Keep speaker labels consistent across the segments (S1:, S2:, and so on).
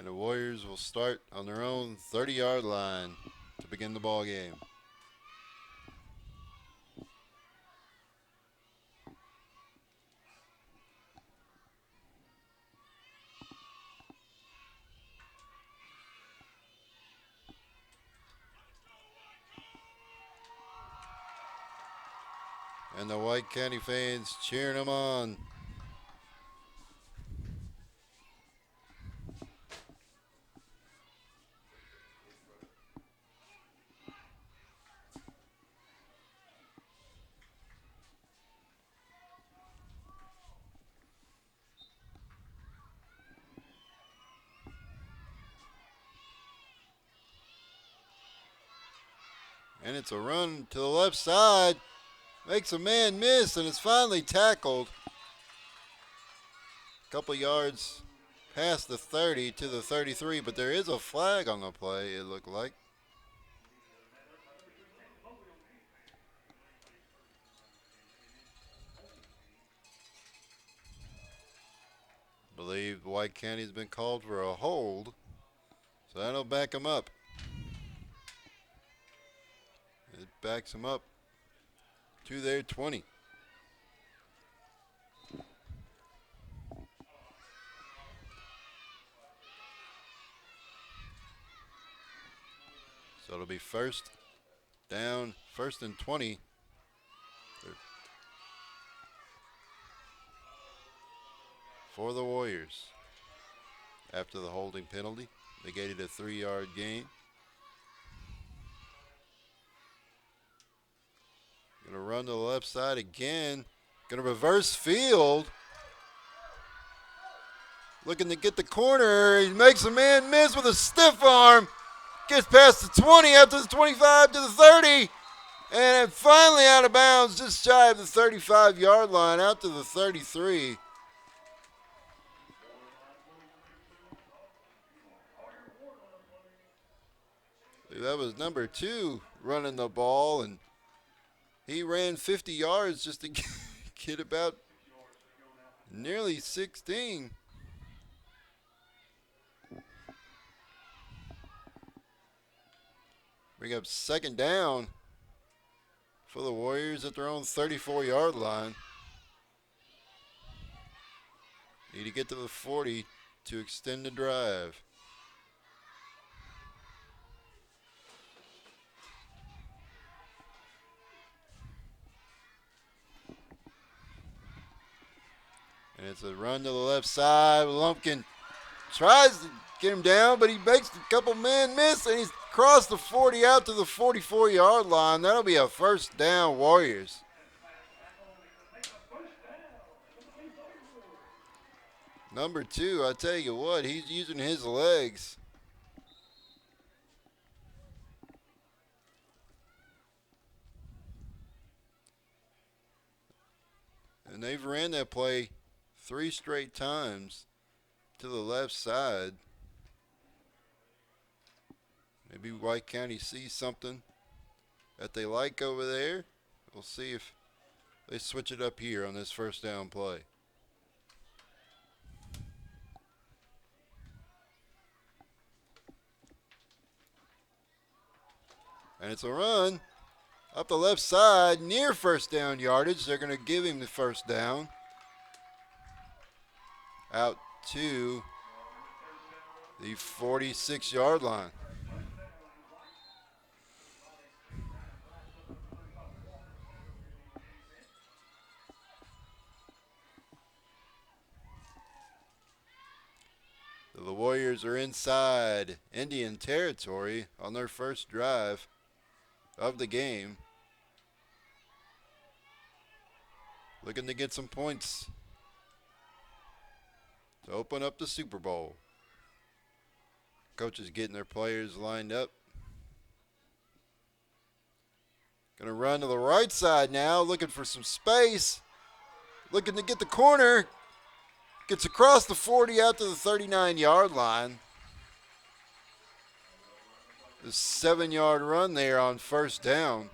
S1: the Warriors will start on their own 30-yard line to begin the ball game. And the White County fans cheering them on. And it's a run to the left side. Makes a man miss, and it's finally tackled. A couple yards past the 30 to the 33, but there is a flag on the play, it looked like. I believe White County's been called for a hold, so that'll back him up. It backs him up to their 20. So it'll be first down, first and 20. For the Warriors. After the holding penalty, negated a 3-yard gain. Gonna run to the left side again. Gonna reverse field. Looking to get the corner. He makes a man miss with a stiff arm. Gets past the 20, up to the 25, to the 30. And finally out of bounds, just shy of the 35-yard line, out to the 33. That was number 2 running the ball, and he ran 50 yards just to get about nearly 16. Bring up second down for the Warriors at their own 34-yard line. Need to get to the 40 to extend the drive. And it's a run to the left side. Lumpkin tries to get him down, but he makes a couple men miss, and he's crossed the 40 out to the 44-yard line. That'll be a first down, Warriors. Number 2, I tell you what, he's using his legs. And they've ran that play 3 straight times to the left side. Maybe White County sees something that they like over there. We'll see if they switch it up here on this first down play. And it's a run up the left side near first down yardage. They're going to give him the first down. Out to the 46-yard line. The Warriors are inside Indian territory on their first drive of the game. Looking to get some points to open up the Super Bowl. Coaches getting their players lined up. Gonna run to the right side now, looking for some space. Looking to get the corner. Gets across the 40 out to the 39-yard line. The 7-yard run there on first down.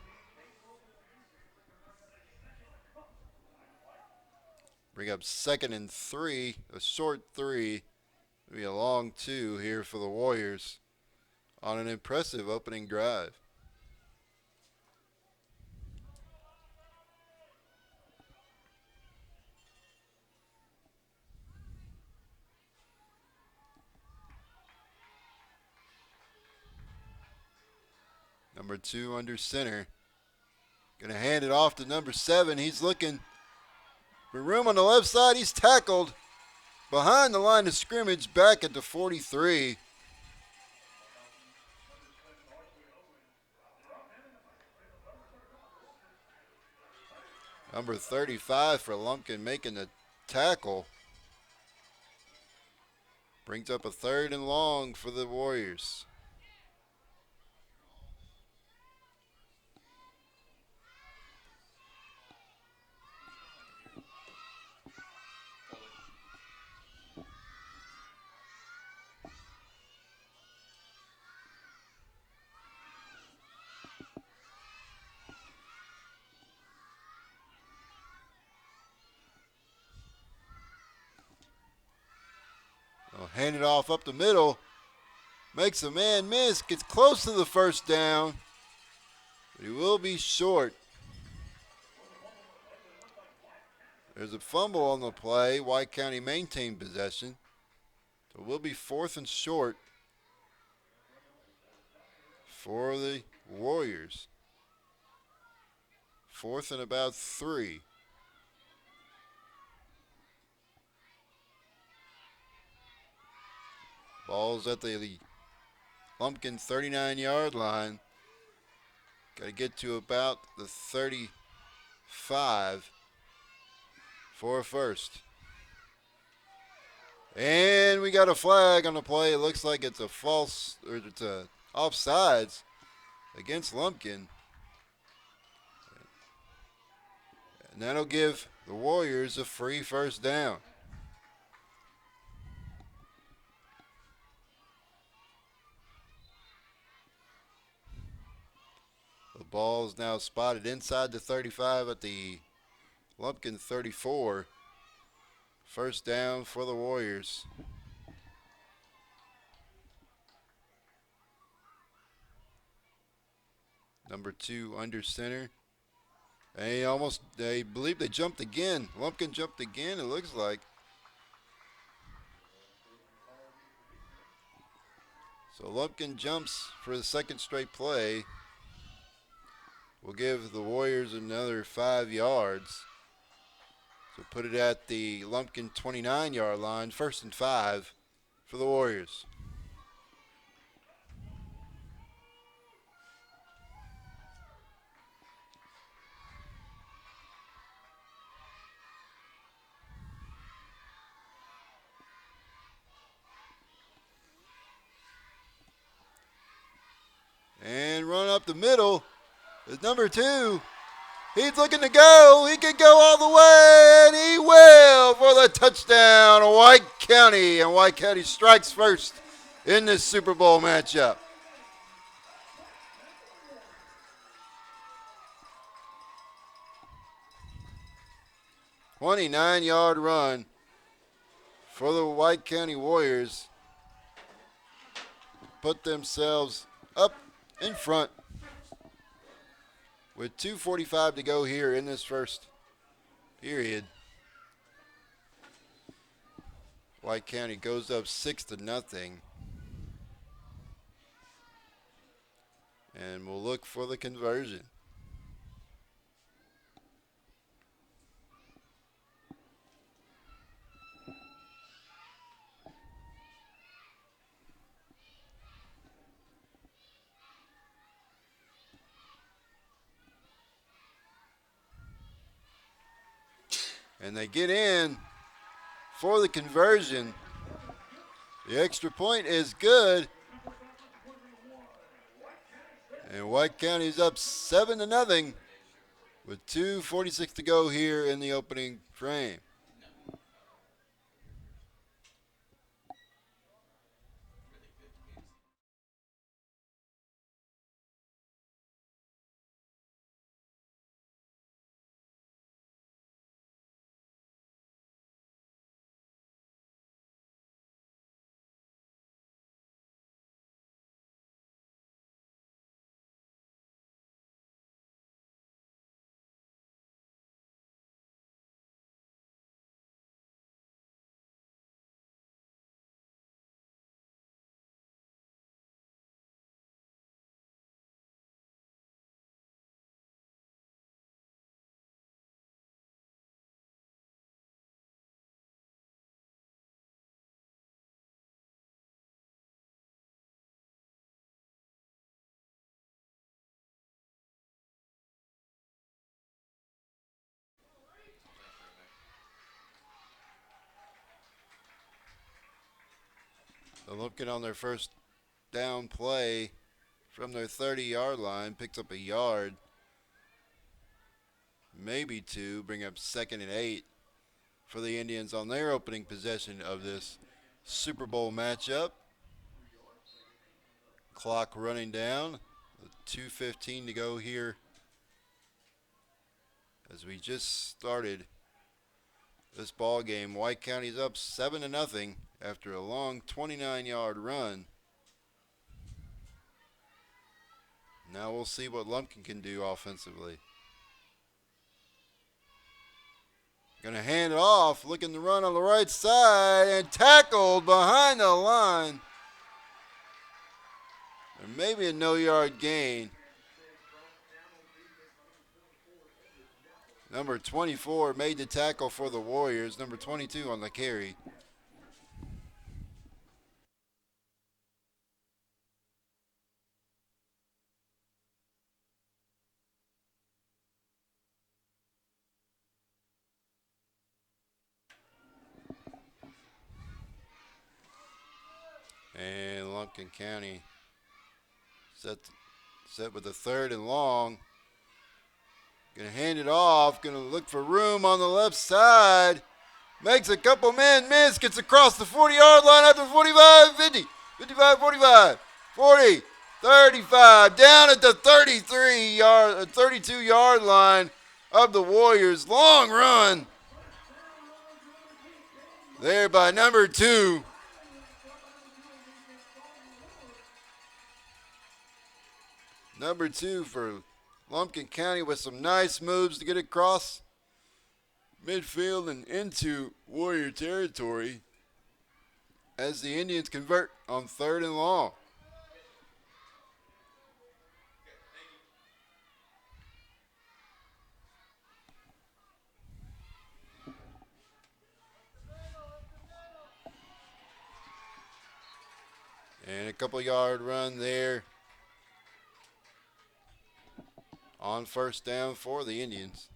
S1: Bring up second and 3, a short 3. Be a long 2 here for the Warriors on an impressive opening drive. Number 2 under center. Gonna hand it off to number 7. He's looking for room on the left side. He's tackled behind the line of scrimmage back at the 43. Number 35 for Lumpkin making the tackle. Brings up a 3rd and long for the Warriors. They'll hand it off up the middle. Makes a man miss. Gets close to the first down. But he will be short. There's a fumble on the play. White County maintained possession. So it will be 4th and short for the Warriors. 4th and about 3. Ball's at the Lumpkin 39-yard line. Got to get to about the 35 for a first. And we got a flag on the play. It looks like it's a false, or it's a offsides against Lumpkin. And that'll give the Warriors a free first down. The ball is now spotted inside the 35 at the Lumpkin 34. First down for the Warriors. Number 2 under center. And they believe they jumped again. Lumpkin jumped again, it looks like. So Lumpkin jumps for the 2nd straight play. We'll give the Warriors another 5 yards. So put it at the Lumpkin 29-yard line, 1st and 5 for the Warriors. And run up the middle is number 2. He's looking to go. He can go all the way, and he will for the touchdown, White County. And White County strikes first in this Super Bowl matchup. A 29-yard run for the White County Warriors. Put themselves up in front with 2:45 to go here in this first period. White County goes up 6-0. And we'll look for the conversion. And they get in for the conversion. The extra point is good. And White County's up 7-0 with 2:46 to go here in the opening frame. The Lumpkin on their first down play from their 30-yard line picks up a yard, maybe two, bring up 2nd and 8 for the Indians on their opening possession of this Super Bowl matchup. Clock running down, 2:15 to go here as we just started this ball game. White County's up 7-0 after a long 29-yard run. Now we'll see what Lumpkin can do offensively. Gonna hand it off, looking to run on the right side, and tackled behind the line. And maybe a no-yard gain. Number 24 made the tackle for the Warriors. Number 22 on the carry. And Lumpkin County set with a 3rd and long. Gonna hand it off. Gonna look for room on the left side. Makes a couple men miss. Gets across the 40-yard line after 45, 50, 55, 45, 40, 35. Down at the 32-yard line of the Warriors. Long run there by number 2. Number 2 for Lumpkin County with some nice moves to get across midfield and into Warrior territory as the Indians convert on 3rd and long. And a couple-yard run there on 1st down for the Indians.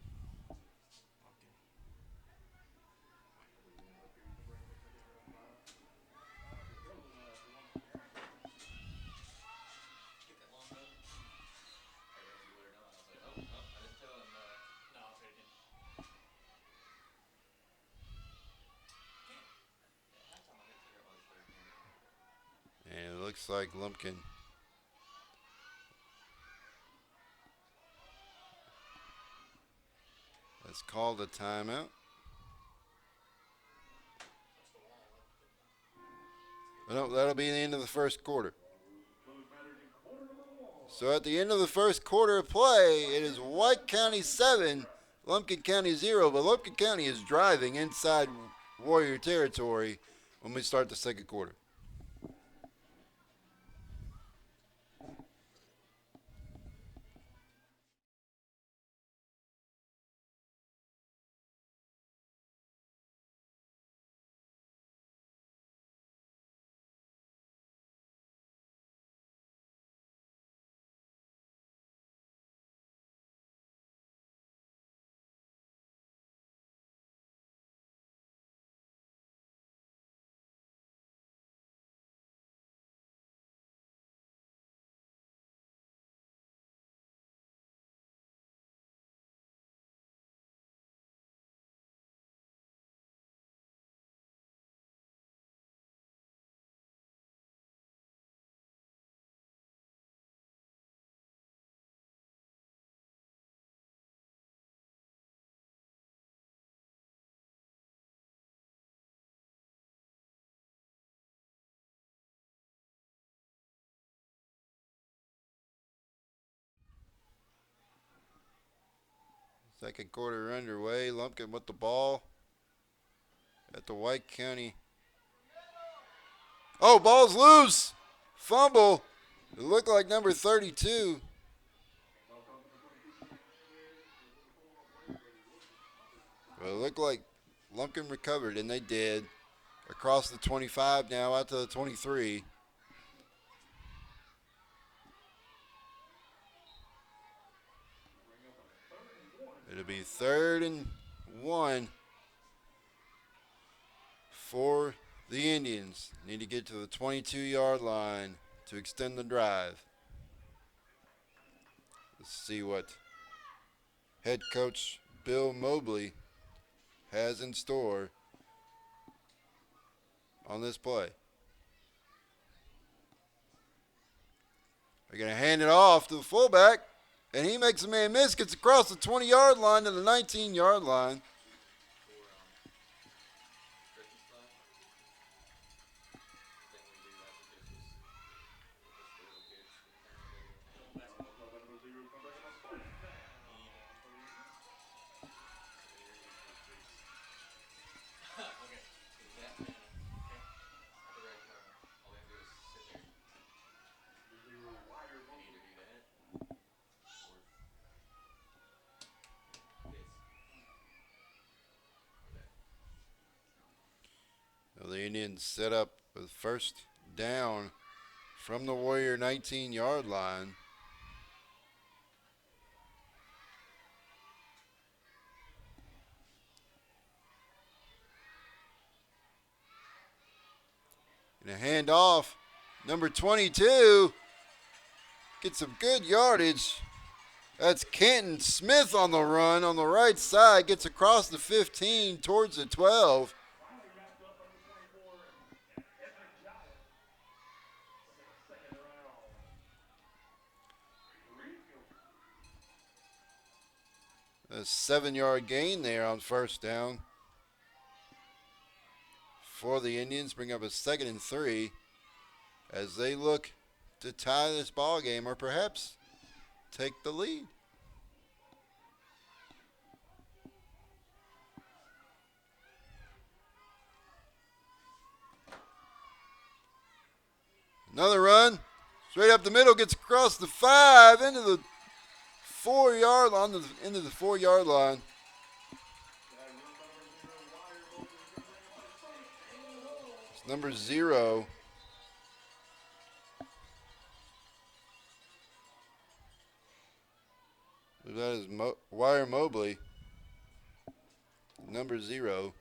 S1: And it looks like Lumpkin has called a timeout. That'll be the end of the first quarter. So at the end of the first quarter of play, it is White County 7, Lumpkin County 0. But Lumpkin County is driving inside Warrior territory when we start the second quarter. Second quarter underway. Lumpkin with the ball at the White County. Oh, ball's loose. Fumble. It looked like number 32. Well, it looked like Lumpkin recovered, and they did. Across the 25 now, out to the 23. It'll be 3rd and 1 for The Indians need to get to the 22-yard line to extend the drive. Let's see what head coach Bill Mobley has in store on this play. They're going to hand it off to the fullback, and he makes a man miss, gets across the 20-yard line to the 19-yard line. So the Indians set up with first down from the Warrior 19-yard line. And a handoff. Number 22 gets some good yardage. That's Canton Smith on the run on the right side. Gets across the 15 towards the 12. A 7-yard gain there on first down for the Indians. Bring up a 2nd and 3 as they look to tie this ball game or perhaps take the lead. Another run, straight up the middle, gets across the 5 into the 4-yard line, into the 4-yard line. It's number 0. That is Wire Mobley, number 0.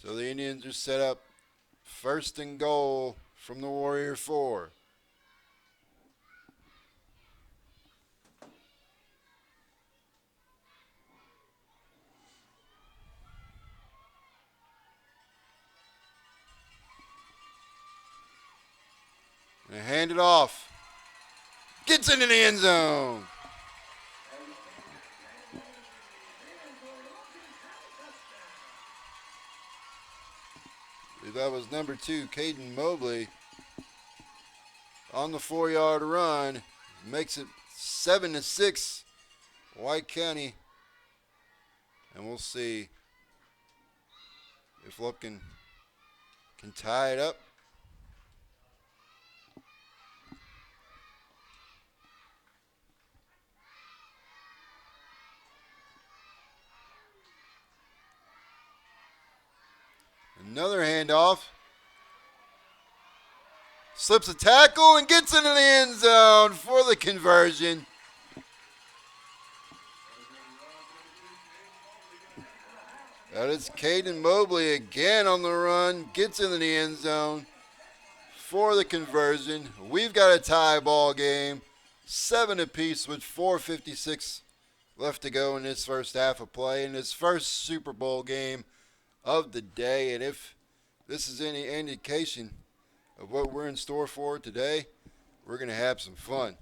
S1: So the Indians are set up first and goal from the Warrior 4. And hand it off. Gets into the end zone. That was number 2, Caden Mobley, on the 4-yard run. Makes it 7-6, White County. And we'll see if Lumpkin can tie it up. Another handoff. Slips a tackle and gets into the end zone for the conversion. That is Caden Mobley again on the run. Gets into the end zone for the conversion. We've got a tie ball game. 7 apiece with 4:56 left to go in this first half of play in this first Super Bowl game of the day. And if this is any indication of what we're in store for today, we're going to have some fun.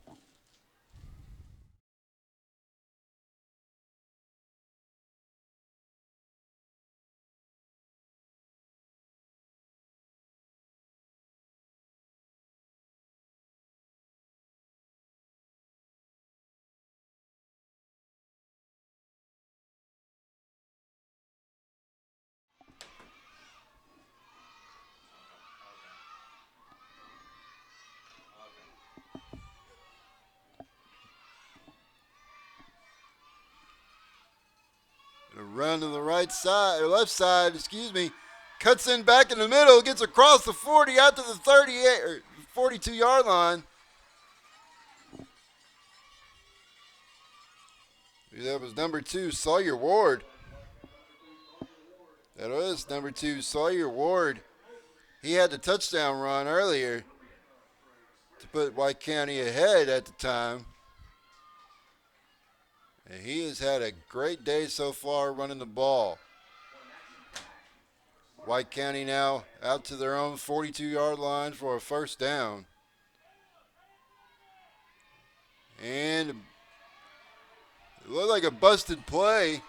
S1: Run to the right side, or left side, cuts in back in the middle, gets across the 40 out to the 38 or 42-yard line. That was number 2, Sawyer Ward. That was number 2, Sawyer Ward. He had the touchdown run earlier to put White County ahead at the time. And he has had a great day so far running the ball. White County now out to their own 42-yard line for a first down. And it looked like a busted play.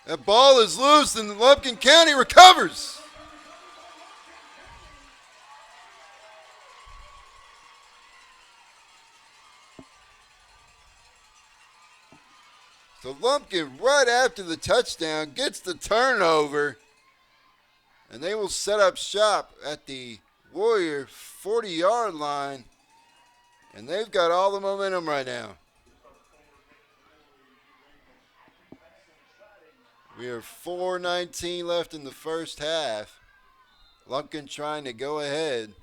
S1: That ball is loose and Lumpkin County recovers. So Lumpkin, right after the touchdown, gets the turnover. And they will set up shop at the Warrior 40-yard line. And they've got all the momentum right now. We are 4:19 left in the first half. Lumpkin trying to go ahead.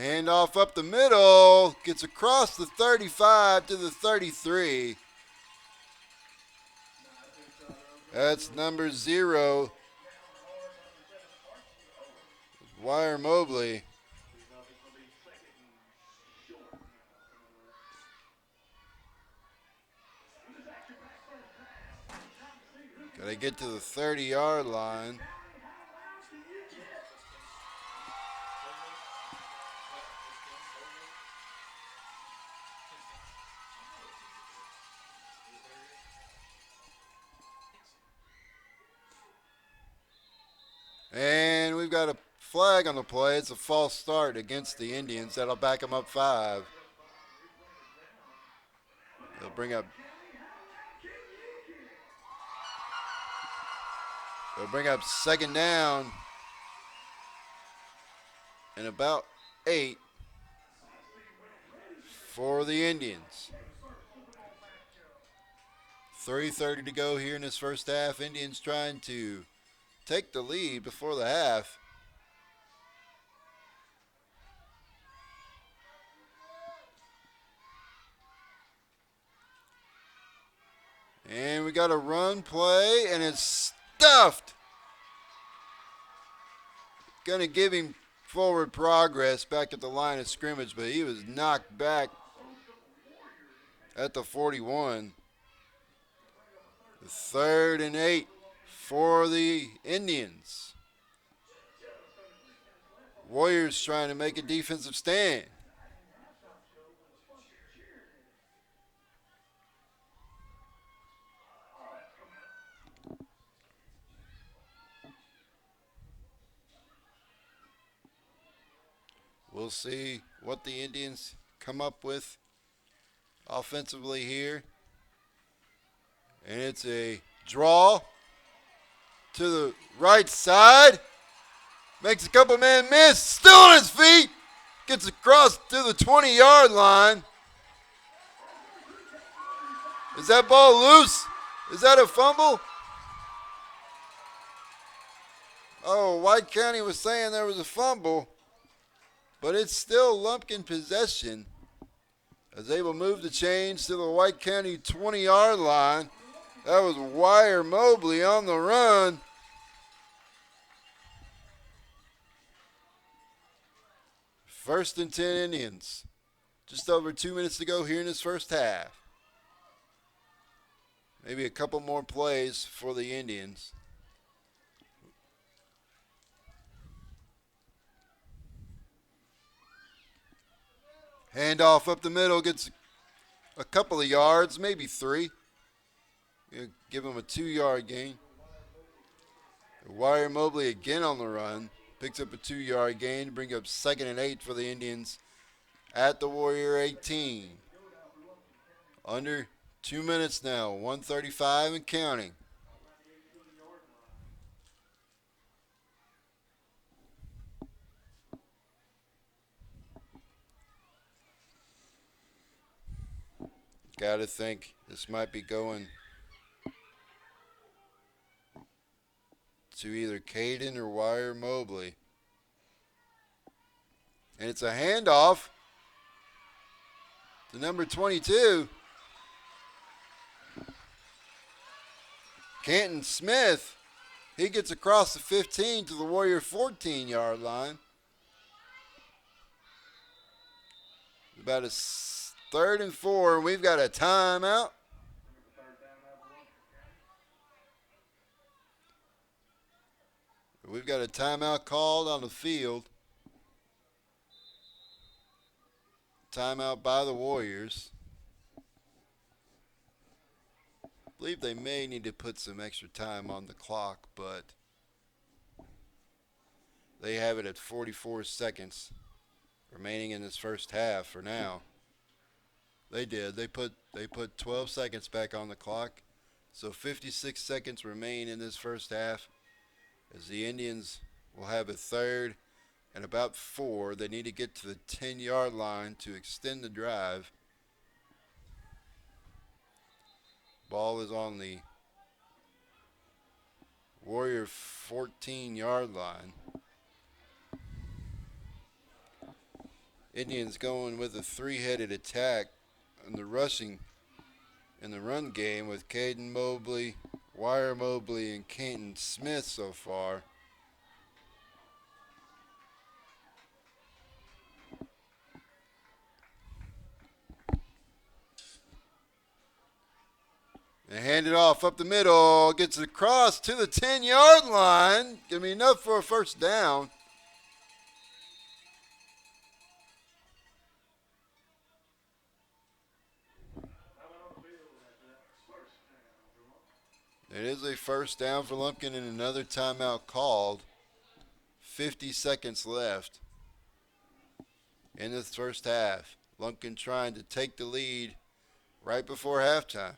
S1: Handoff up the middle. Gets across the 35 to the 33. That's number 0. Wire Mobley. Got to get to the 30-yard line. And we've got a flag on the play. It's a false start against the Indians. That'll back them up 5. They'll bring up second down and about 8 for the Indians. 3:30 to go here in this first half. Indians trying to take the lead before the half. And we got a run play, and it's stuffed. Going to give him forward progress back at the line of scrimmage, but he was knocked back at the 41. 3rd and 8 for the Indians. Warriors trying to make a defensive stand. We'll see what the Indians come up with offensively here. And it's a draw to the right side. Makes a couple man miss. Still on his feet. Gets across to the 20-yard line. Is that ball loose? Is that a fumble? Oh, White County was saying there was a fumble. But it's still Lumpkin possession as they will move the chains to the White County 20-yard line. That was Wire Mobley on the run. First and 10 Indians. Just over 2 minutes to go here in this first half. Maybe a couple more plays for the Indians. Handoff up the middle, gets a couple of yards, maybe 3. Give him a 2-yard gain. Wire Mobley again on the run. Picks up a 2-yard gain, bring up 2nd and 8 for the Indians at the Warrior 18. Under 2 minutes now, 1:35 and counting. Got to think this might be going to either Caden or Wire Mobley. And it's a handoff to number 22. Canton Smith, he gets across the 15 to the Warrior 14-yard line. About a 3rd and 4. We've got a timeout. We've got a timeout called on the field. Timeout by the Warriors. I believe they may need to put some extra time on the clock, but they have it at 44 seconds remaining in this first half for now. They did. They put 12 seconds back on the clock. So 56 seconds remain in this first half as the Indians will have a 3rd and about 4. They need to get to the 10-yard line to extend the drive. Ball is on the Warrior 14-yard line. Indians going with a 3-headed attack in the run game with Caden Mobley, Wire Mobley, and Canton Smith so far. They hand it off up the middle, gets it across to the 10-yard line. Give me enough for a first down. It is a first down for Lumpkin and another timeout called. 50 seconds left in this first half. Lumpkin trying to take the lead right before halftime.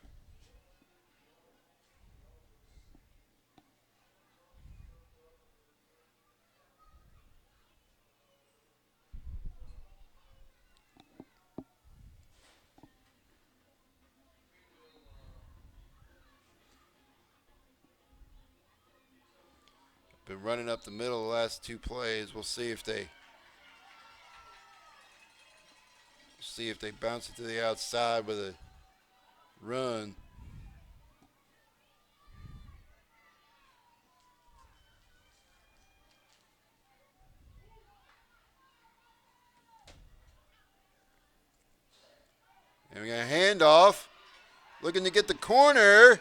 S1: Been running up the middle the last 2 plays. We'll see if they bounce it to the outside with a run. And we got a handoff. Looking to get the corner.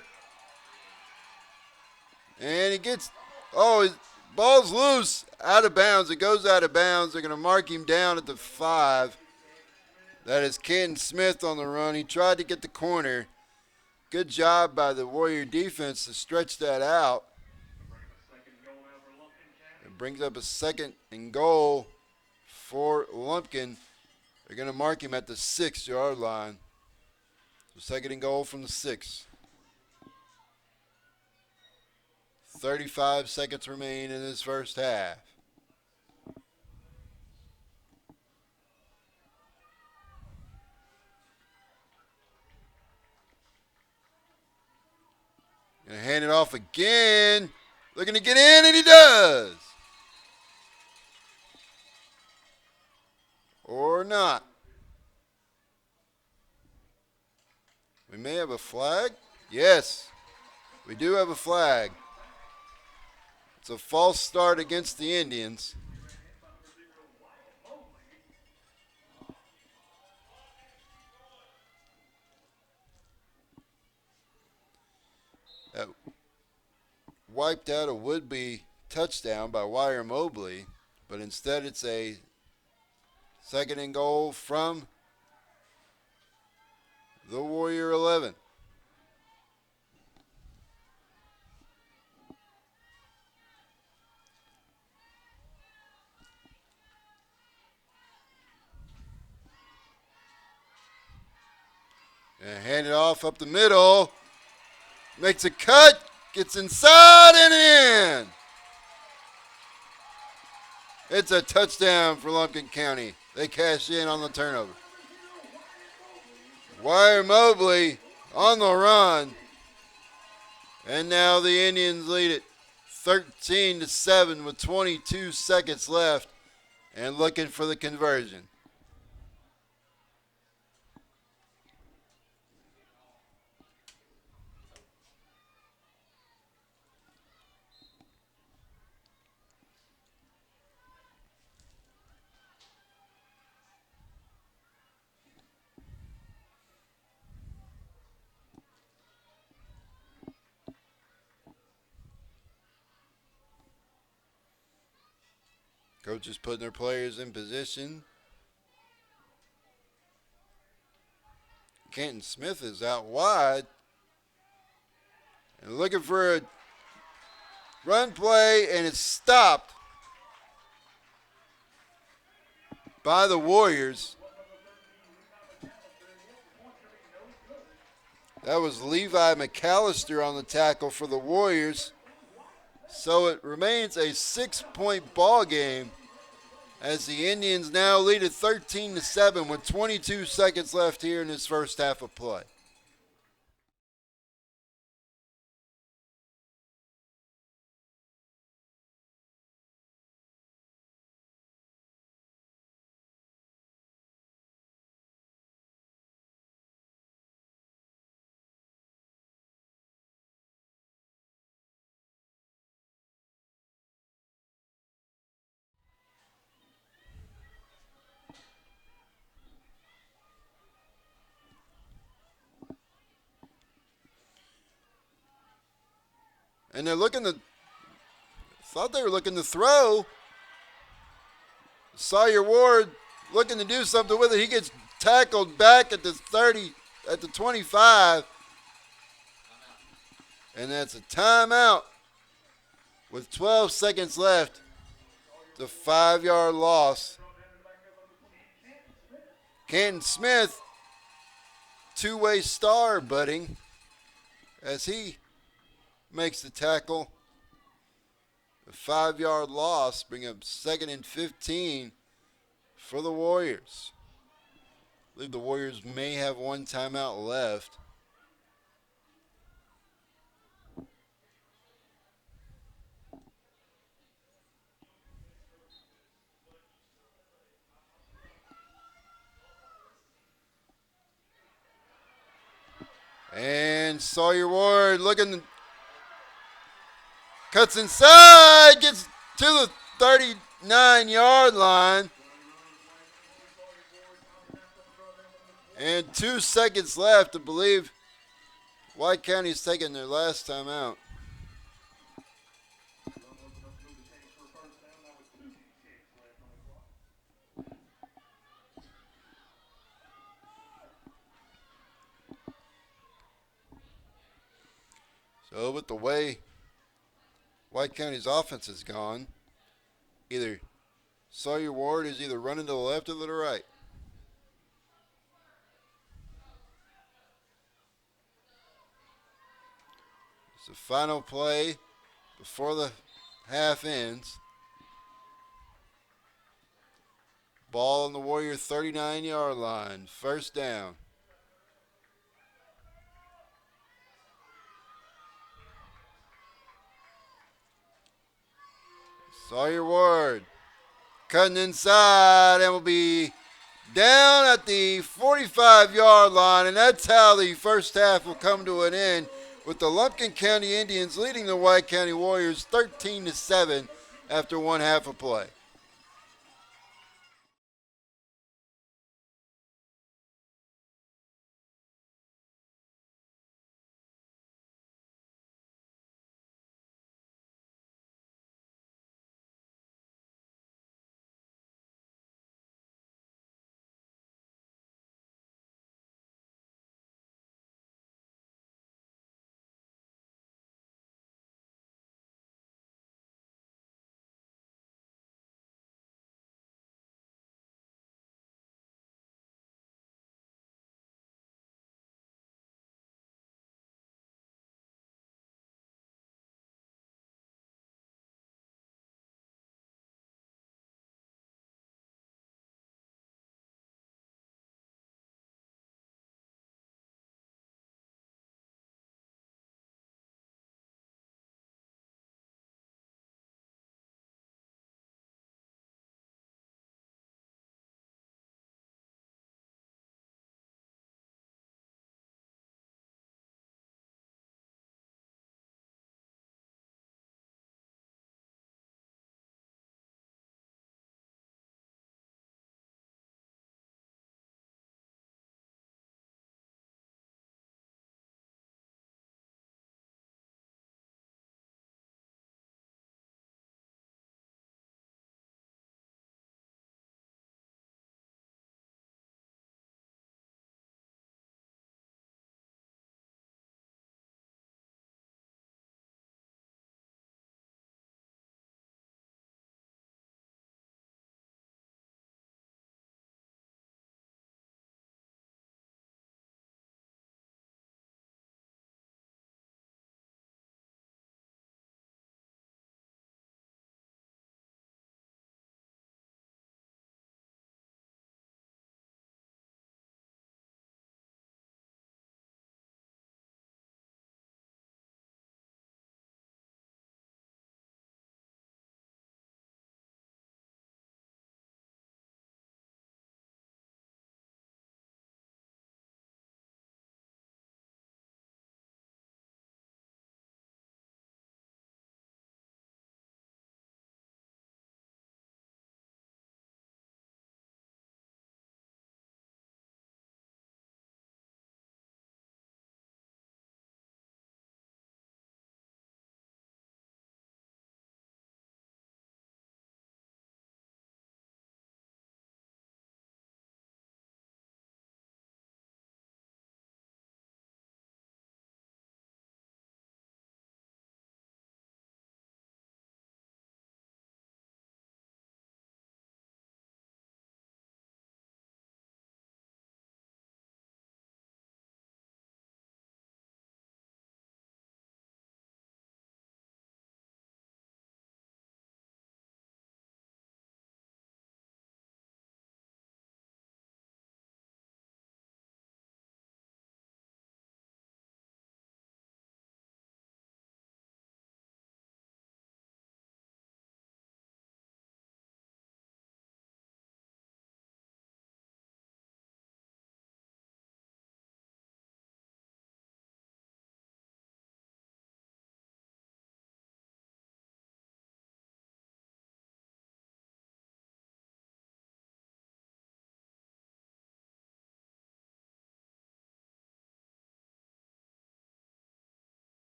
S1: And he gets, his ball's loose, out of bounds. It goes out of bounds. They're going to mark him down at the 5. That is Canton Smith on the run. He tried to get the corner. Good job by the Warrior defense to stretch that out. It brings up a 2nd and goal for Lumpkin. They're going to mark him at the 6-yard line. So 2nd and goal from the 6. 35 seconds remain in this first half. Gonna hand it off again. Looking to get in, and he does. Or not. We may have a flag. Yes, we do have a flag. It's a false start against the Indians. That wiped out a would-be touchdown by Wire Mobley, but instead it's a 2nd and goal from the Warrior 11. And hand it off up the middle. Makes a cut. Gets inside and in. It's a touchdown for Lumpkin County. They cash in on the turnover. Wire Mobley on the run. And now the Indians lead it 13-7 with 22 seconds left and looking for the conversion. Coaches putting their players in position. Kenton Smith is out wide and looking for a run play, and it's stopped by the Warriors. That was Levi McAllister on the tackle for the Warriors. So it remains a 6-point ball game as the Indians now lead it 13-7 with 22 seconds left here in this first half of play. And they're thought they were looking to throw. Sawyer Ward looking to do something with it. He gets tackled back at the 30, at the 25. And that's a timeout with 12 seconds left. It's a 5-yard loss. Kenton Smith, two-way star budding as he makes the tackle. A 5-yard loss, bring up 2nd and 15 for the Warriors. I believe the Warriors may have one timeout left. And Sawyer Ward looking, cuts inside, gets to the 39-yard line. And 2 seconds left. I believe White County's taking their last time out. So with the way White County's offense has gone, either Sawyer Ward is either running to the left or to the right. It's the final play before the half ends. Ball on the Warrior 39-yard line. First down. Sawyer Ward cutting inside and will be down at the 45-yard line, and that's how the first half will come to an end with the Lumpkin County Indians leading the White County Warriors 13-7 after one half of play.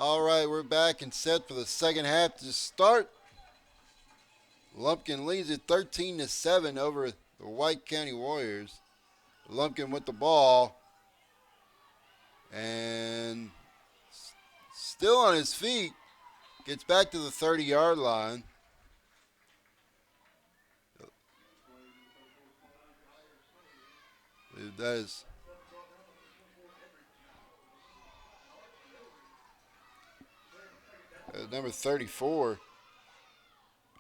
S1: All right, we're back and set for the second half to start. Lumpkin leads it 13-7 over the White County Warriors. Lumpkin with the ball and still on his feet. Gets back to the 30-yard line. That is number 34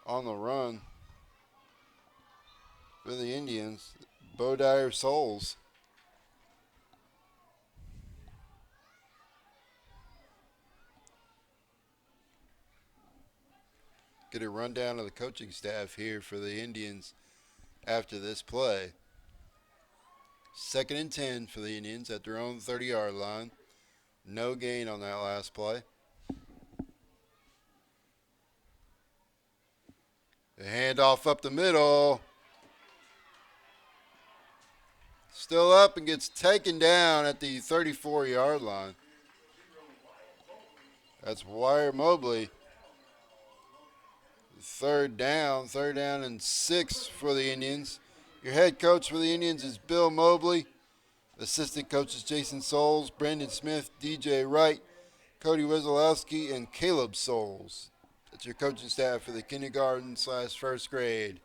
S1: on the run for the Indians, Bodire Souls. Get a rundown of the coaching staff here for the Indians after this play. 2nd and 10 for the Indians at their own 30-yard line. No gain on that last play. The handoff up the middle. Still up and gets taken down at the 34-yard line. That's Wire Mobley. Third down and 6 for the Indians. Your head coach for the Indians is Bill Mobley. Assistant coaches Jason Souls, Brandon Smith, DJ Wright, Cody Wizolowski, and Caleb Souls. That's your coaching staff for the kindergarten/first grade.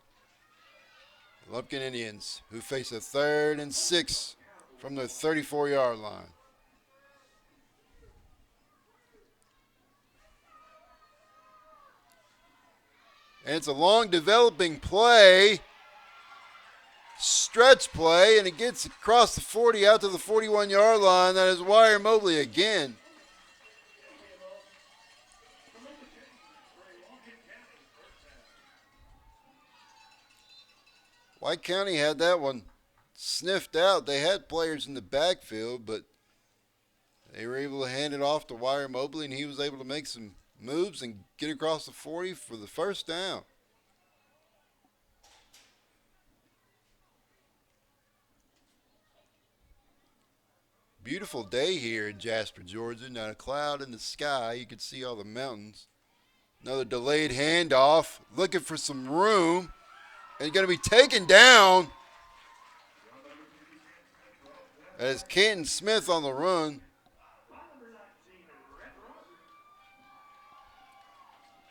S1: Lumpkin Indians, who face a 3rd and 6 from their 34-yard line. And it's a long developing play, stretch play, and it gets across the 40 out to the 41-yard line. That is Wire Mobley again. White County had that one sniffed out. They had players in the backfield, but they were able to hand it off to Wire Mobley, and he was able to make some moves and get across the 40 for the first down. Beautiful day here in Jasper, Georgia. Not a cloud in the sky. You can see all the mountains. Another delayed handoff. Looking for some room. And going to be taken down. As Canton Smith on the run.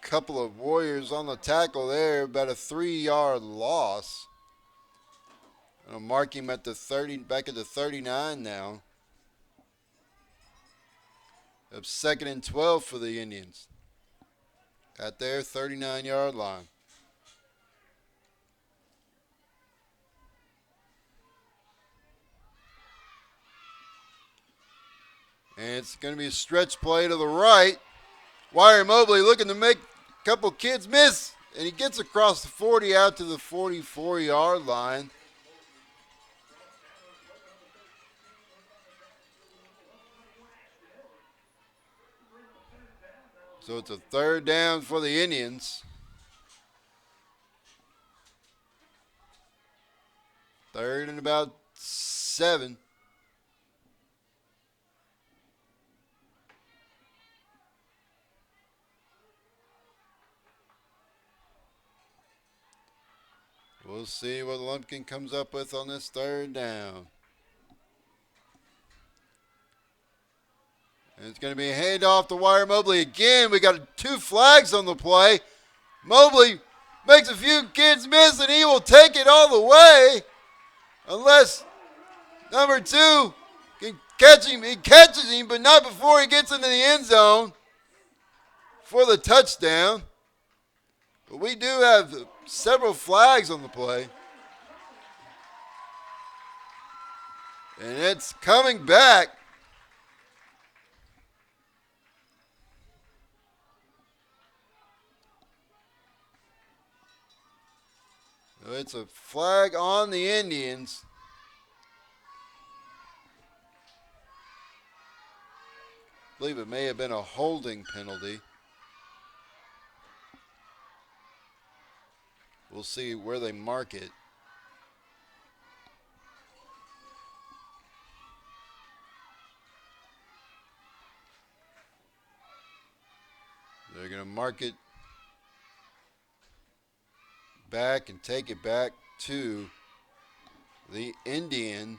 S1: Couple of Warriors on the tackle there. About a 3-yard loss. I'll mark him at the 30, back at the 39 now. Of 2nd and 12 for the Indians. At their 39-yard line. And it's going to be a stretch play to the right. Wire Mobley looking to make a couple kids miss. And he gets across the 40 out to the 44-yard line. So it's a 3rd down for the Indians. 3rd and about 7. We'll see what Lumpkin comes up with on this 3rd down. And it's going to be a handoff to Wire Mobley again. We got 2 flags on the play. Mobley makes a few kids miss, and he will take it all the way. Unless number 2 can catch him. He catches him, but not before he gets into the end zone for the touchdown. But we do have several flags on the play. And it's coming back. It's a flag on the Indians. I believe it may have been a holding penalty. We'll see where they mark it. mark it back and take it back to the Indian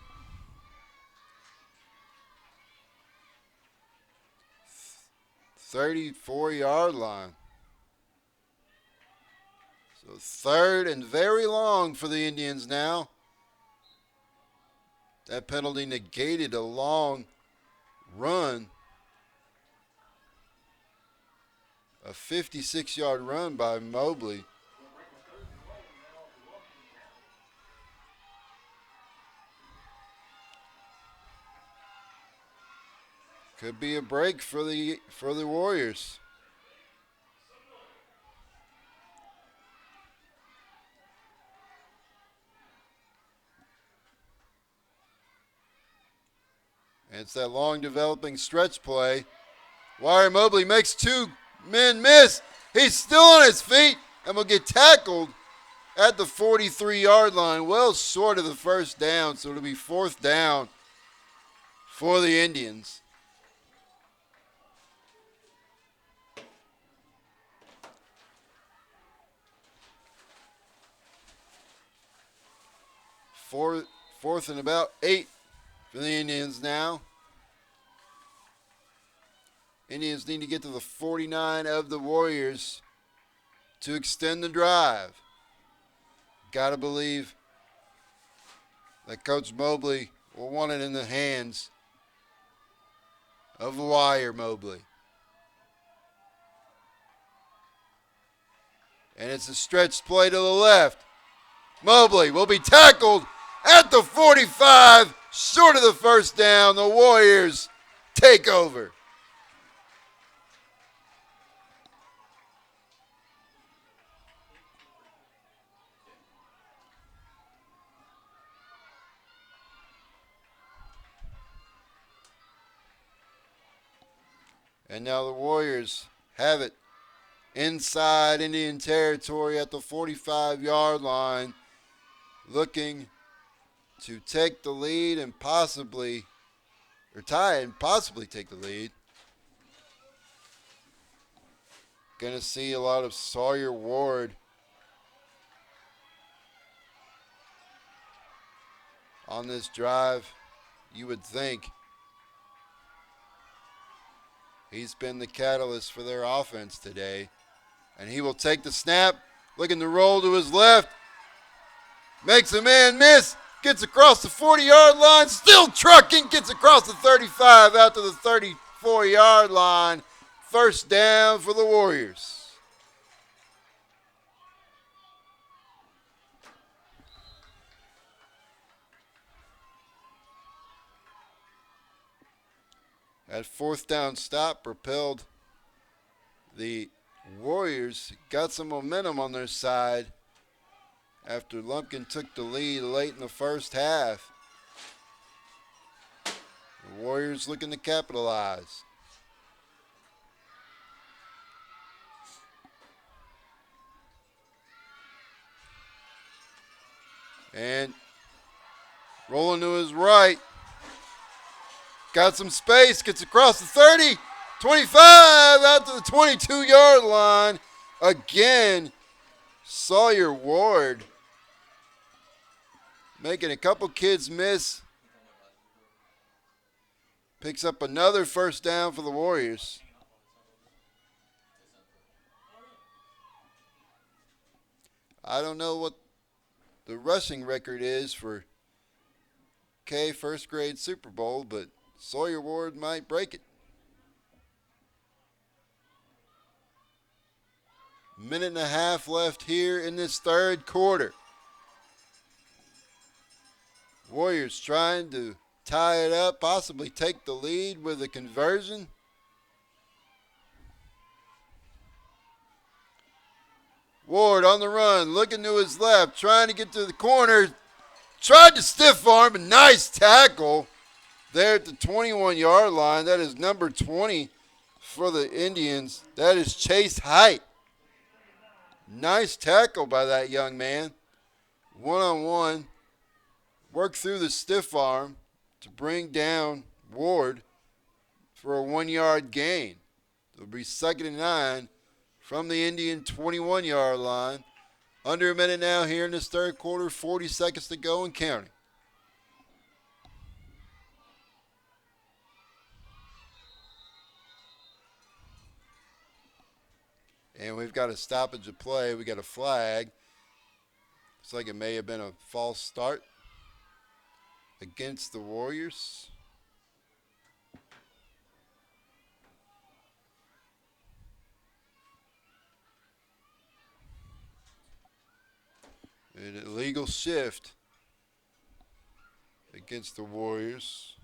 S1: 34-yard line. So third and very long for the Indians now. That penalty negated a long run. A 56-yard run by Mobley. Could be a break for the Warriors. And it's that long developing stretch play. Wire Mobley makes two men miss. He's still on his feet and will get tackled at the 43-yard line, well short of the first down, so it'll be fourth down for the Indians. Fourth and about 8 for the Indians now. Indians need to get to the 49 of the Warriors to extend the drive. Got to believe that Coach Mobley will want it in the hands of Wire Mobley. And it's a stretch play to the left. Mobley will be tackled at the 45, short of the first down. The Warriors take over. And now the Warriors have it inside Indian territory at the 45-yard line, looking to take the lead and possibly, or tie and possibly take the lead. Going to see a lot of Sawyer Ward on this drive, you would think. He's been the catalyst for their offense today. And he will take the snap, looking to roll to his left. Makes a man miss, gets across the 40-yard line, still trucking, gets across the 35 out to the 34-yard line. First down for the Warriors. That fourth down stop propelled the Warriors, got some momentum on their side after Lumpkin took the lead late in the first half. The Warriors looking to capitalize. And rolling to his right. Got some space, gets across the 30, 25, out to the 22-yard line. Again, Sawyer Ward making a couple kids miss. Picks up another first down for the Warriors. I don't know what the rushing record is for K first grade Super Bowl, but Sawyer Ward might break it. Minute and a half left here in this third quarter. Warriors trying to tie it up, possibly take the lead with a conversion. Ward on the run, looking to his left, trying to get to the corner. Tried to stiff arm, a nice tackle there at the 21-yard line. That is number 20 for the Indians. That is Chase Height. Nice tackle by that young man. One-on-one. Work through the stiff arm to bring down Ward for a 1-yard gain. It'll be 2nd and 9 from the Indian 21-yard line. Under a minute now here in this third quarter, 40 seconds to go and counting. And we've got a stoppage of play. We got a flag. Looks like it may have been a false start against the Warriors. An illegal shift against the Warriors.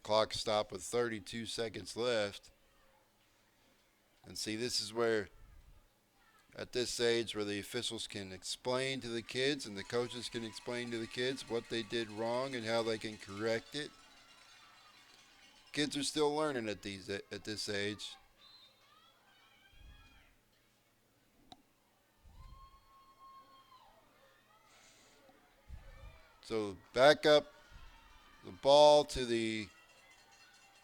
S1: Clock stop with 32 seconds left. And see, this is where, at this age, where the officials can explain to the kids and the coaches can explain to the kids what they did wrong and how they can correct it. Kids are still learning at this age. So back up the ball to the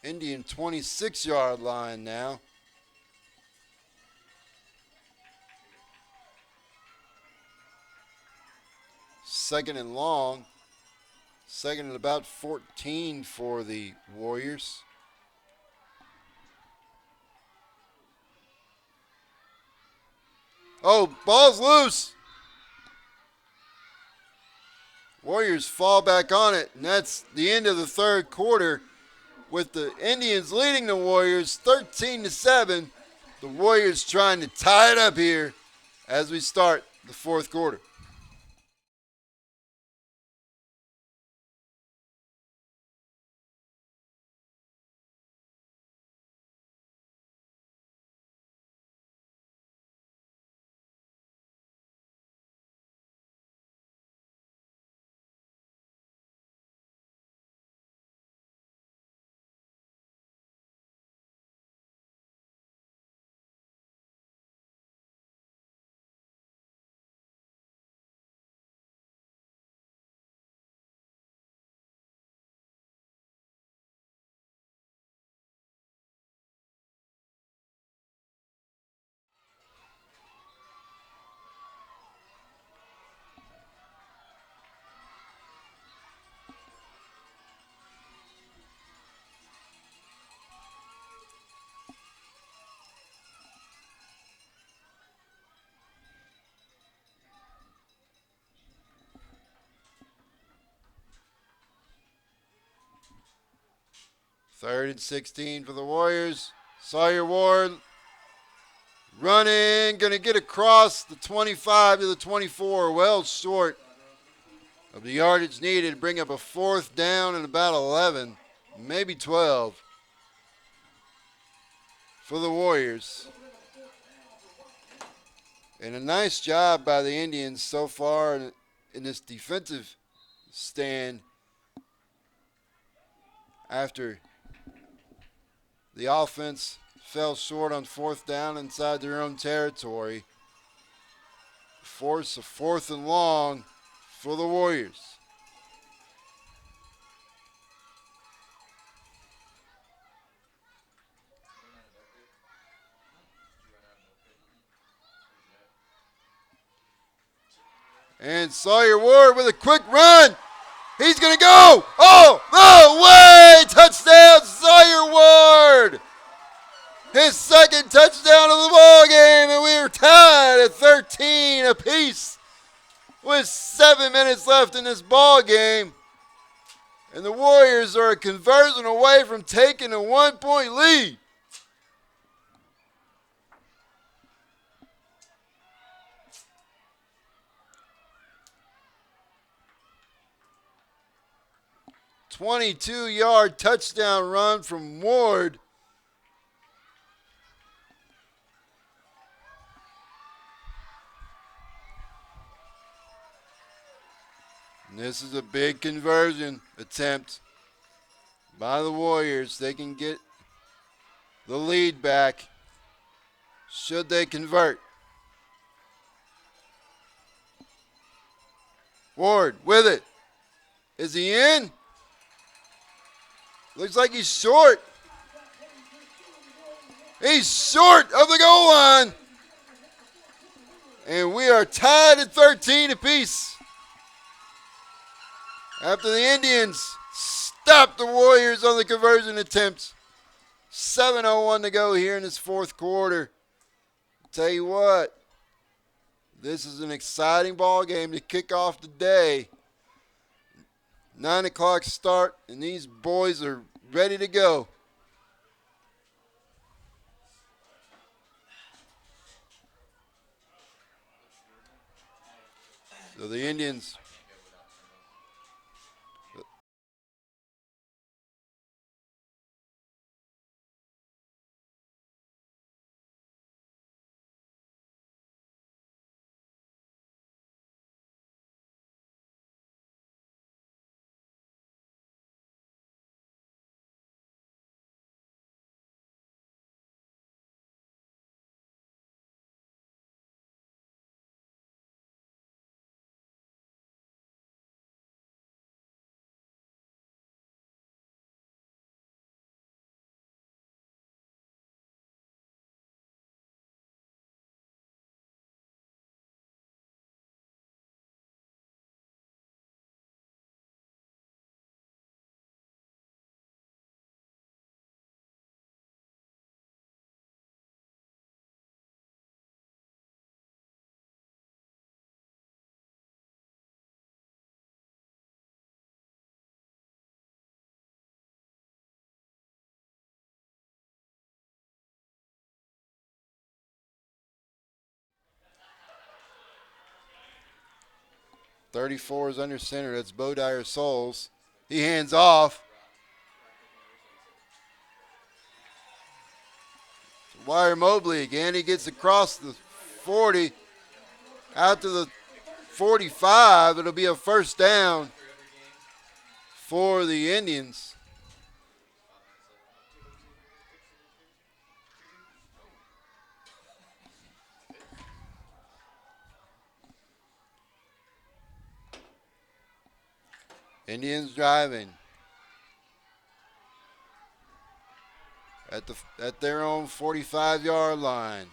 S1: Indian 26-yard line now. Second and long. Second and about 14 for the Warriors. Oh, ball's loose. Warriors fall back on it, and that's the end of the third quarter with the Indians leading the Warriors 13-7. The Warriors trying to tie it up here as we start the fourth quarter. Third and 16 for the Warriors. Sawyer Ward running, going to get across the 25 to the 24, well short of the yardage needed to bring up a fourth down and about 11, maybe 12 for the Warriors. And a nice job by the Indians so far in this defensive stand after the offense fell short on fourth down inside their own territory. Force a fourth and long for the Warriors. And Sawyer Ward with a quick run. He's going to go. Oh, no way. Touchdown, Sawyer Ward. His second touchdown of the ball game, and we are tied at 13 apiece with 7 minutes left in this ball game. And the Warriors are a conversion away from taking a 1-point lead. "22-yard touchdown run from Ward. And this is a big conversion attempt by the Warriors. They can get the lead back should they convert. Ward with it. Is he in? Looks like he's short. He's short of the goal line. And we are tied at 13 apiece. After the Indians stop the Warriors on the conversion attempts. 7:01 to go here in this fourth quarter. Tell you what, this is an exciting ball game to kick off the day. 9 o'clock start, and these boys are ready to go. So the Indians. .34 is under center. That's Bodire Souls. He hands off. Wire Mobley again. He gets across the 40 out to the 45. It'll be a first down for the Indians. Indians driving at their own 45-yard line.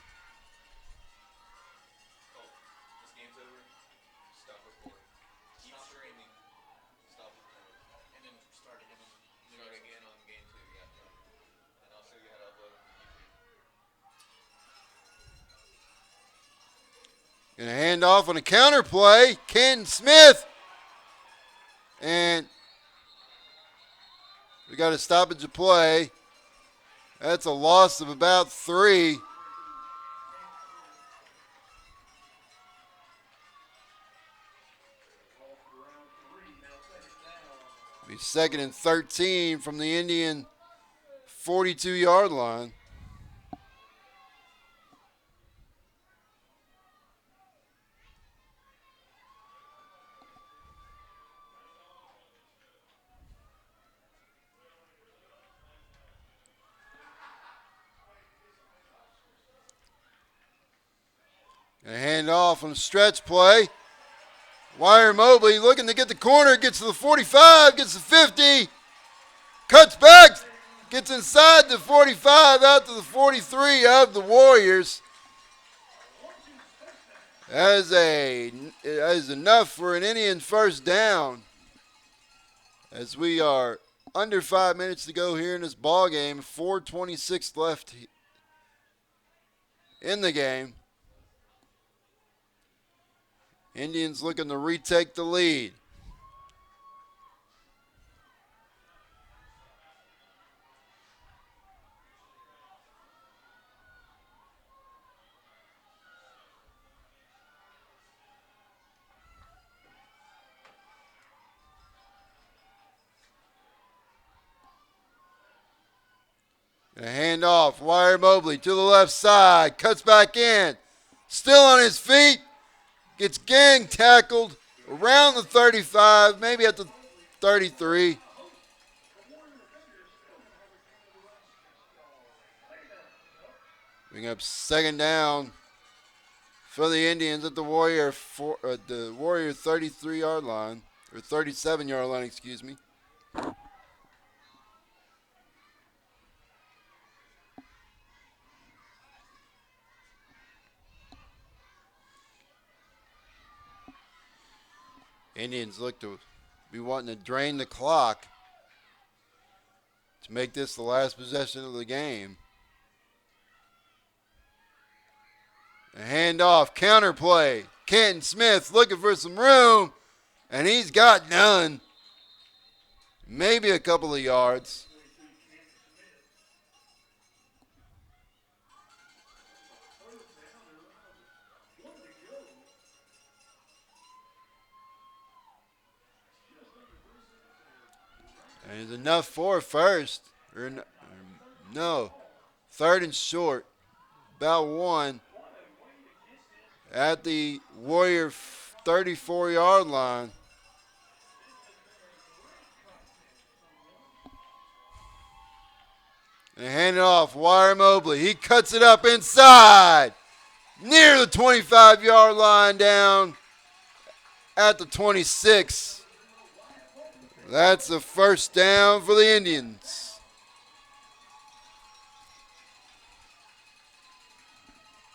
S1: Going to hand off on a counter play. Ken Smith. And we got a stoppage of play. That's a loss of about 3. Be 2nd and 13 from the Indian 42-yard line. And a handoff on a stretch play. Wire Mobley looking to get the corner, gets to the 45, gets to 50, cuts back, gets inside the 45, out to the 43 of the Warriors. That is enough for an Indian first down. As we are under 5 minutes to go here in this ball game, 4:26 left in the game. Indians looking to retake the lead. A handoff, Wire Mobley to the left side, cuts back in, still on his feet, gets gang tackled around the 35, maybe at the 33. Bring up 2nd down, for the Indians at the Warrior 33-yard line, or 37-yard line, excuse me. Indians look to be wanting to drain the clock to make this the last possession of the game. A handoff, counterplay. Canton Smith looking for some room, and he's got none. Maybe a couple of yards. And it's enough for first. No. Third and short. About one. At the Warrior 34-yard line. And hand it off. Wire Mobley. He cuts it up inside. Near the 25-yard line, down at the 26. That's a first down for the Indians.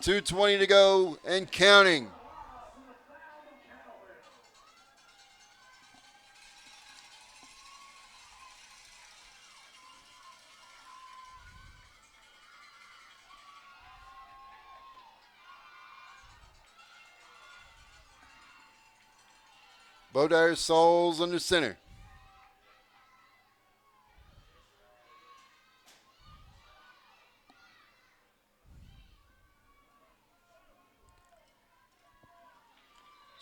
S1: 2:20 to go and counting. Bodire Souls under center.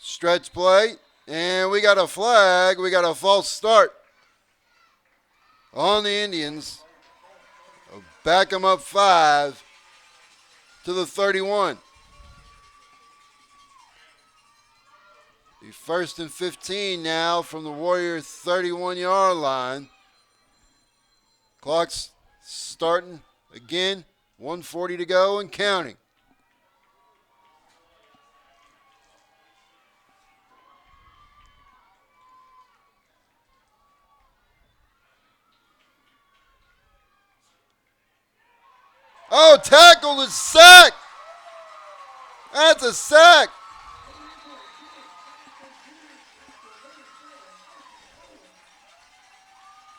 S1: Stretch play, and we got a flag. We got a false start on the Indians. Back them up 5 to the 31. The 1st and 15 now from the Warrior 31-yard line. Clock's starting again. 1:40 to go and counting. Oh, tackled and sack. That's a sack.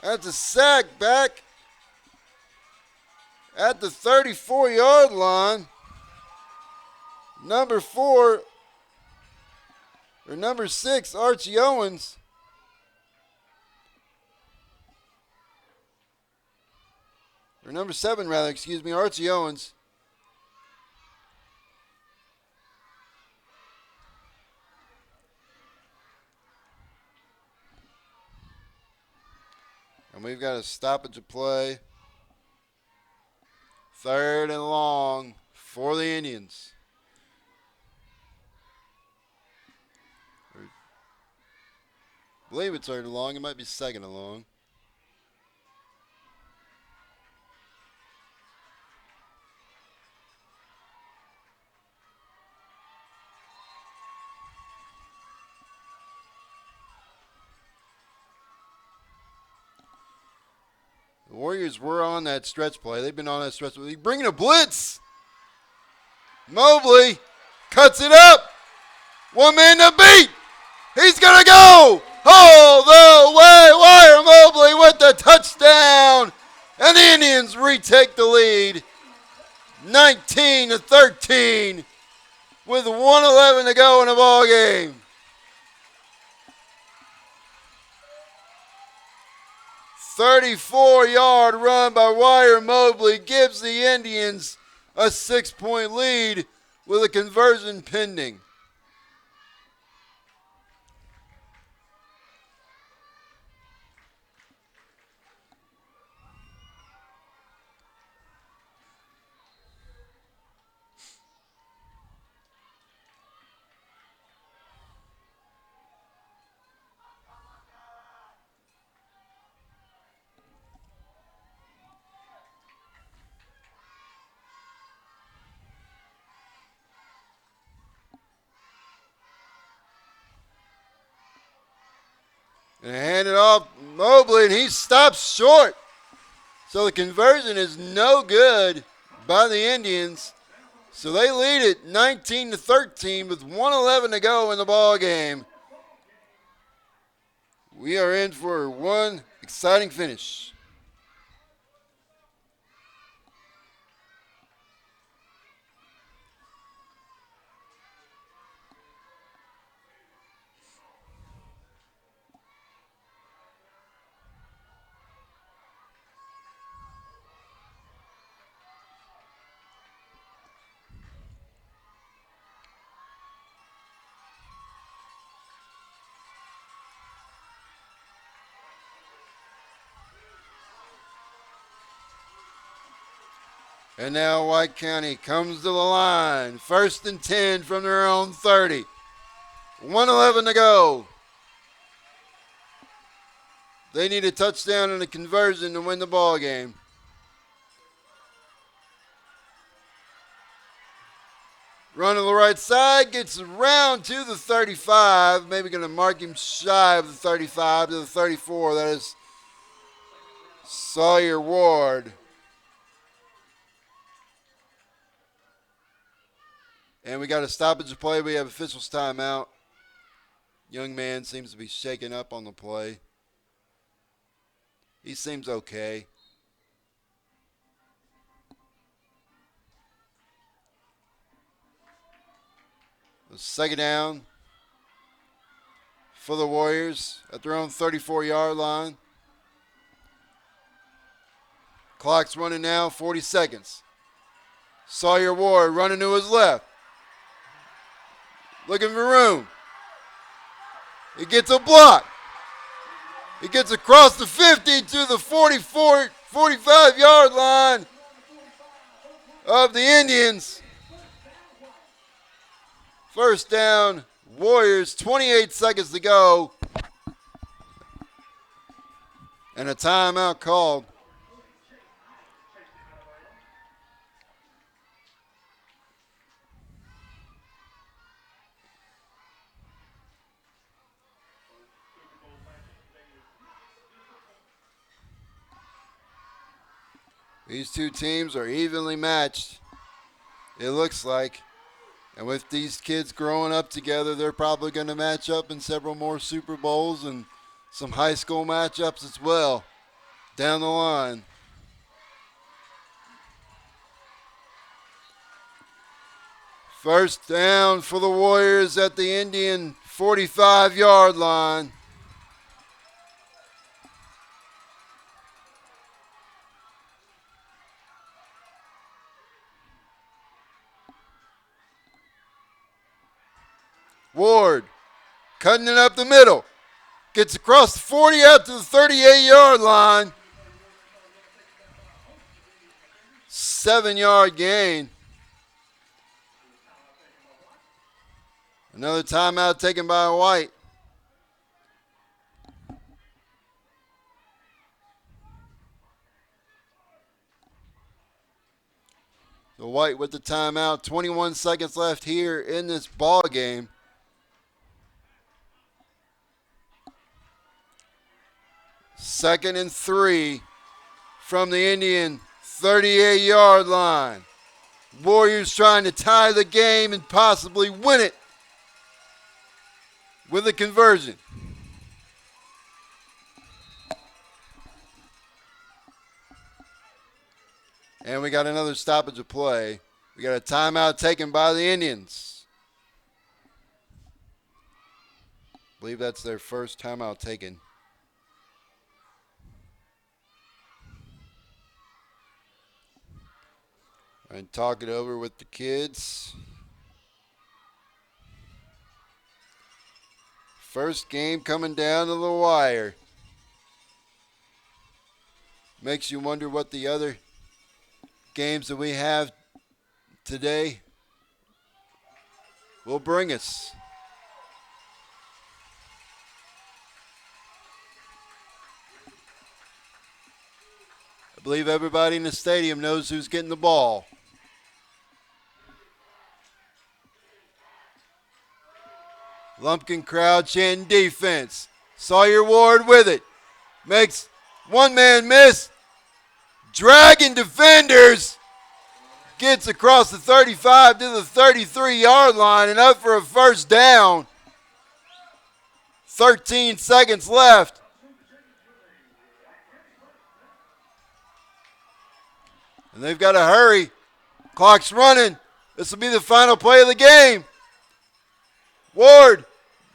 S1: That's a sack back at the 34-yard line. Number 6, Archie Owens. Or number 7, rather, excuse me, Archie Owens. And we've got a stoppage of play. 3rd and long for the Indians. I believe it's 3rd and long. It might be 2nd and long. The Warriors were on that stretch play. They've been on that stretch play. Bringing a blitz. Mobley cuts it up. One man to beat. He's going to go all the way. Wire Mobley with the touchdown. And the Indians retake the lead. 19-13 with 1:11 to go in the ball game. 34-yard run by Wire Mobley gives the Indians a 6-point lead with a conversion pending. And hand it off Mobley, and he stops short. So the conversion is no good by the Indians. So they lead it 19-13 with 1:11 to go in the ball game. We are in for one exciting finish. And now White County comes to the line. 1st and 10 from their own 30. 1:11 to go. They need a touchdown and a conversion to win the ball game. Run to the right side, gets around to the 35. Maybe going to mark him shy of the 35 to the 34. That is Sawyer Ward. And we got a stoppage of play. We have officials timeout. Young man seems to be shaken up on the play. He seems okay. The second down for the Warriors at their own 34-yard line. Clock's running now, 40 seconds. Sawyer Ward running to his left. Looking for room. He gets a block. He gets across the 50 to the 45-yard line of the Indians. First down, Warriors, 28 seconds to go. And a timeout called. These two teams are evenly matched, it looks like. And with these kids growing up together, they're probably going to match up in several more Super Bowls and some high school matchups as well down the line. First down for the Warriors at the Indian 45-yard line. Ward cutting it up the middle. Gets across the 40 out to the 38-yard line. 7-yard gain. Another timeout taken by White. So White with the timeout. 21 seconds left here in this ball game. Second and 3 from the Indian 38-yard line. Warriors trying to tie the game and possibly win it with a conversion. And we got another stoppage of play. We got a timeout taken by the Indians. I believe that's their first timeout taken. And talk it over with the kids. First game coming down to the wire. Makes you wonder what the other games that we have today will bring us. I believe everybody in the stadium knows who's getting the ball. Lumpkin crowd chanting defense. Sawyer Ward with it. Makes one man miss. Dragging defenders. Gets across the 35 to the 33-yard line and up for a first down. 13 seconds left. And they've got to hurry. Clock's running. This will be the final play of the game. Ward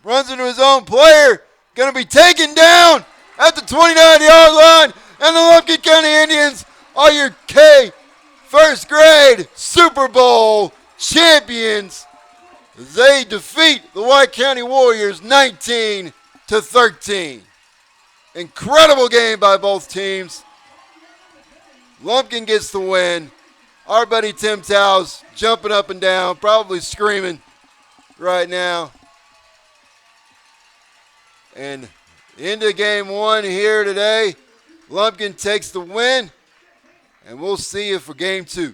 S1: runs into his own player. Going to be taken down at the 29-yard line. And the Lumpkin County Indians are your K-1st grade Super Bowl champions. They defeat the White County Warriors 19-13. Incredible game by both teams. Lumpkin gets the win. Our buddy Tim Tow's jumping up and down, probably screaming right now. And into game one here today. Lumpkin takes the win, and we'll see you for game two.